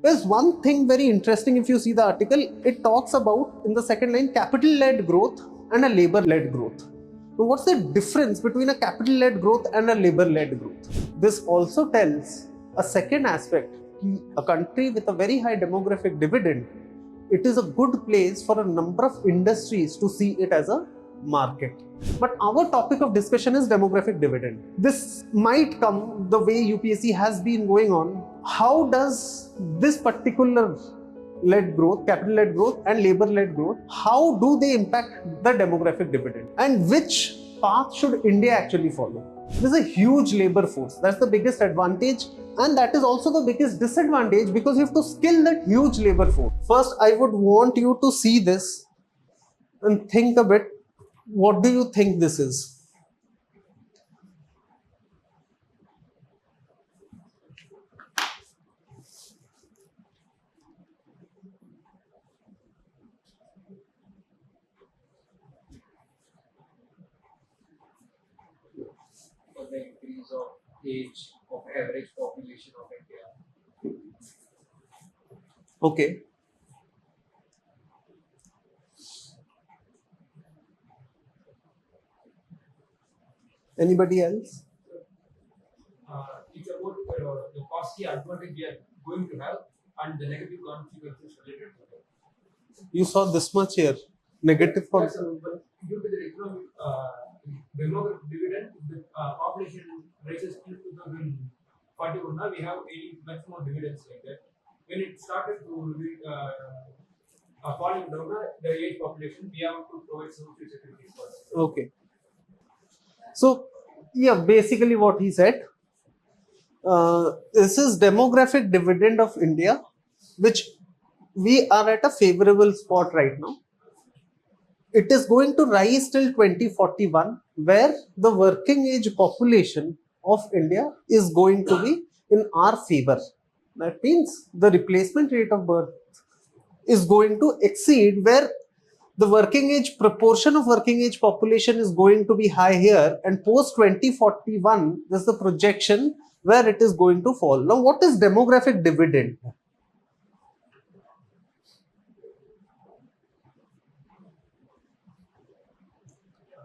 There's one thing very interesting. If you see the article, it talks about in the second line capital-led growth and a labor-led growth. Now, what's the difference between a capital-led growth and a labor-led growth? This also tells a second aspect. A country with a very high demographic dividend, it is a good place for a number of industries to see it as a market. But our topic of discussion is demographic dividend. This might come the way UPSC has been going on. How does this particular led growth, capital led growth and labor led growth, how do they impact the demographic dividend, and which path should India actually follow? This is a huge labor force. That's the biggest advantage, and that is also the biggest disadvantage, because you have to skill that huge labor force. First, I would want you to see this and think a bit. What do you think this is? The increase of age of average population of India. Okay. Anybody else? It's about the costly advantage we are going to have and the negative consequences related to it. You saw this much here. Negative Yes, consequences. but due to the economic demographic dividend, the population rises till 2041. Now we have much more dividends like that. When it started to falling down, the age population, we have to provide some security for that. Okay. So, yeah, basically what he said, this is demographic dividend of India, which we are at a favorable spot right now. It is going to rise till 2041, where the working age population of India is going to be in our favor. That means the replacement rate of birth is going to exceed, where the working age proportion of working age population is going to be high here, and post 2041, this is the projection where it is going to fall. Now, what is demographic dividend?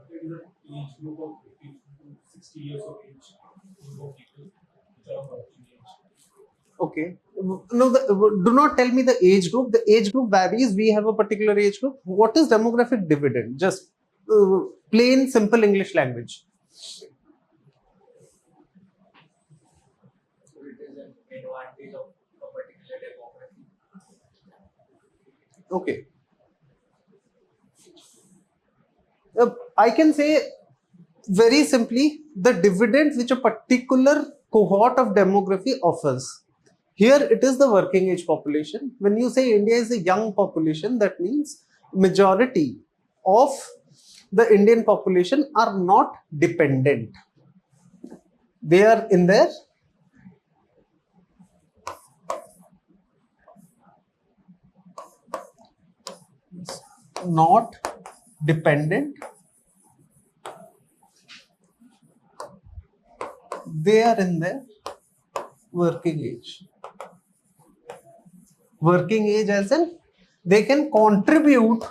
There is an age group of 50 to 60 years of age group of people which are working age. Okay. No, do not tell me the age group. The age group varies. We have a particular age group. What is demographic dividend? Just plain, simple English language. So it is an advantage of a particular demography. Okay. I can say very simply the dividend which a particular cohort of demography offers. Here it is the working age population. When you say India is a young population, that means majority of the Indian population are not dependent. They are in their not dependent. They are in their working age. Working age as in they can contribute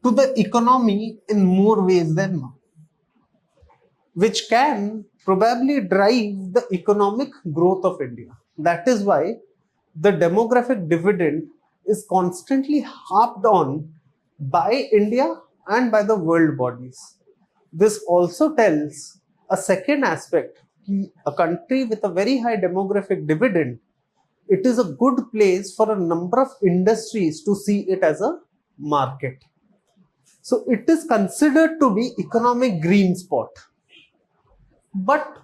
to the economy in more ways than one, which can probably drive the economic growth of India. That is why the demographic dividend is constantly harped on by India and by the world bodies. This also tells a second aspect. A country with a very high demographic dividend, it is a good place for a number of industries to see it as a market. So it is considered to be economic green spot. But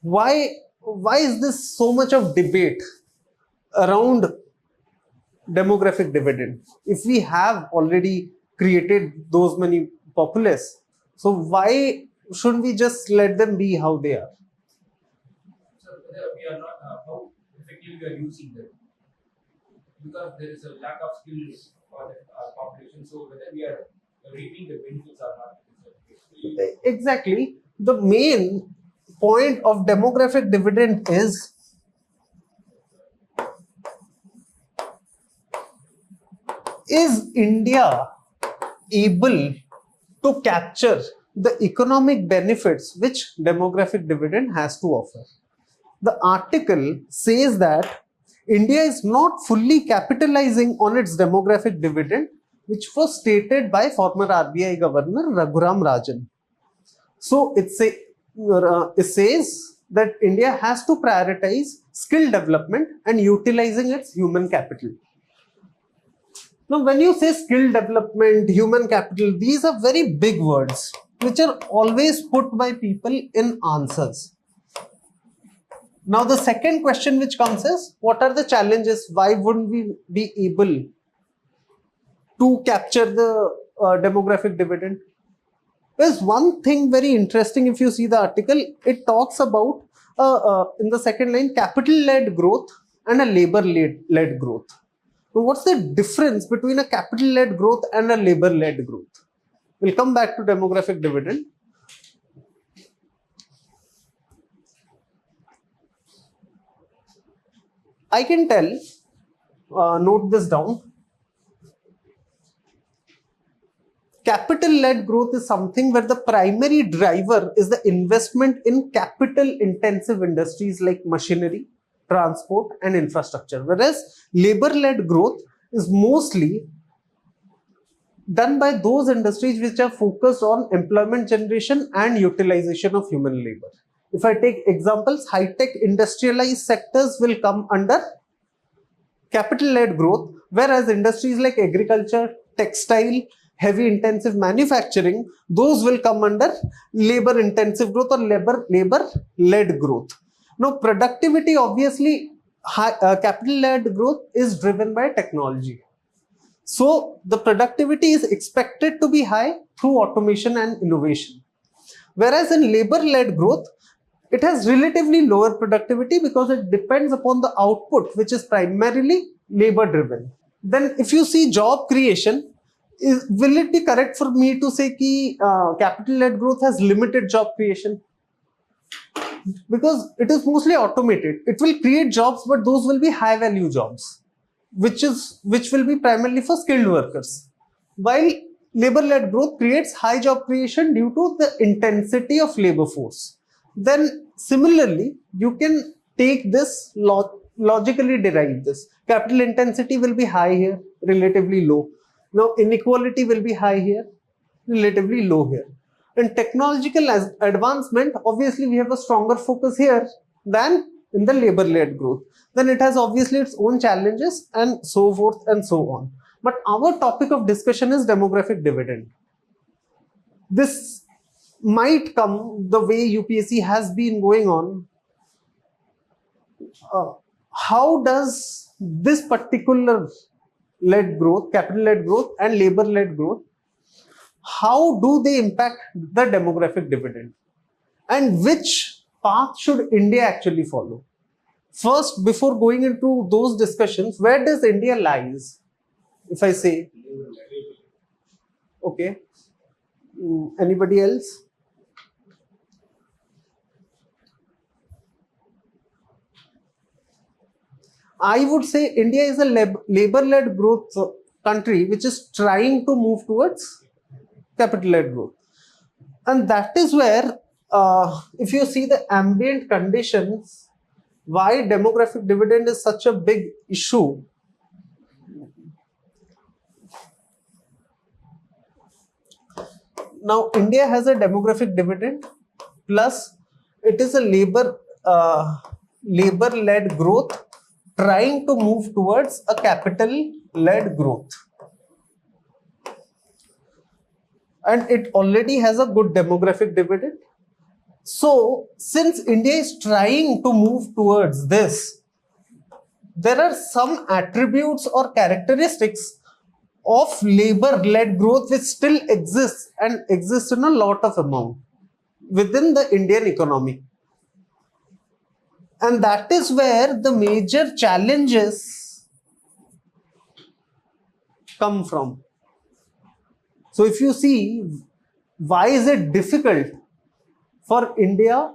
why is this so much of debate around demographic dividend? If we have already created those many populace, so why shouldn't we just let them be how they are? So we are not how effectively we are using them, because there is a lack of skills for the population. So whether we are reaping the benefits or not. Exactly. The main point of demographic dividend is is India able to capture the economic benefits which demographic dividend has to offer? The article says that India is not fully capitalizing on its demographic dividend, which was stated by former RBI Governor Raghuram Rajan. So it says that India has to prioritize skill development and utilizing its human capital. Now, when you say skill development, human capital, these are very big words which are always put by people in answers. Now, the second question which comes is, what are the challenges? Why wouldn't we be able to capture the demographic dividend? There's one thing very interesting. If you see the article, it talks about in the second line, capital-led growth and a labor-led growth. So what's the difference between a capital-led growth and a labor-led growth? We'll come back to demographic dividend. I can tell, note this down. Capital-led growth is something where the primary driver is the investment in capital-intensive industries like machinery, transport, and infrastructure. Whereas labor-led growth is mostly done by those industries which are focused on employment generation and utilization of human labor. If I take examples, high-tech industrialized sectors will come under capital-led growth, whereas industries like agriculture, textile, heavy intensive manufacturing, those will come under labor intensive growth or labor-led growth. Now, productivity, obviously, capital-led growth is driven by technology. So, the productivity is expected to be high through automation and innovation. Whereas in labor-led growth, it has relatively lower productivity because it depends upon the output, which is primarily labor-driven. Then, if you see job creation, will it be correct for me to say that capital-led growth has limited job creation? Because it is mostly automated. It will create jobs, but those will be high-value jobs, which will be primarily for skilled workers. While labor-led growth creates high job creation due to the intensity of labor force. Then similarly, you can take this logically derive this. Capital intensity will be high here, relatively low. Now inequality will be high here, relatively low here. In technological advancement, obviously we have a stronger focus here than in the labor-led growth. Then it has obviously its own challenges and so forth and so on. But our topic of discussion is demographic dividend. This might come the way UPSC has been going on. How does this particular led growth, capital-led growth and labor-led growth, how do they impact the demographic dividend? And which path should India actually follow? First, before going into those discussions, where does India lies? If I say, okay, anybody else? I would say India is a labor-led growth country which is trying to move towards capital-led growth. And that is where, if you see the ambient conditions, why demographic dividend is such a big issue. Now, India has a demographic dividend, plus it is a labor-led growth trying to move towards a capital-led growth. And it already has a good demographic dividend. So, since India is trying to move towards this, there are some attributes or characteristics of labor-led growth which still exists and exists in a lot of amount within the Indian economy. And that is where the major challenges come from. So if you see, why is it difficult for India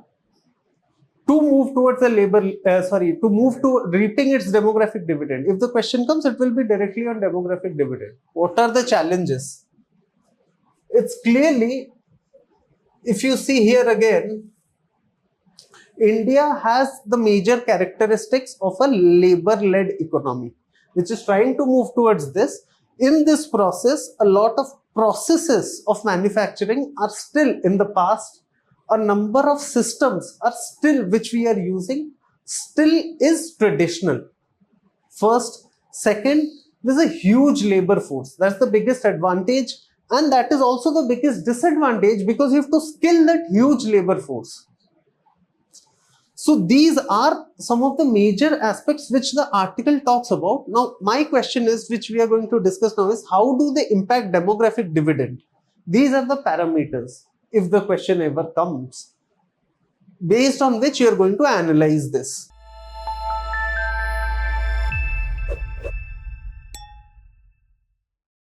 to move towards a to move to reaping its demographic dividend. If the question comes, it will be directly on demographic dividend. What are the challenges? It's clearly, if you see here again, India has the major characteristics of a labor-led economy, which is trying to move towards this. In this process, a lot of processes of manufacturing are still in the past. A number of systems are still, which we are using, still is traditional. First. Second, there's a huge labor force. That's the biggest advantage, and that is also the biggest disadvantage, because you have to skill that huge labor force. So these are some of the major aspects which the article talks about. Now, my question is, which we are going to discuss now, is how do they impact demographic dividend? These are the parameters, if the question ever comes, based on which you are going to analyze this.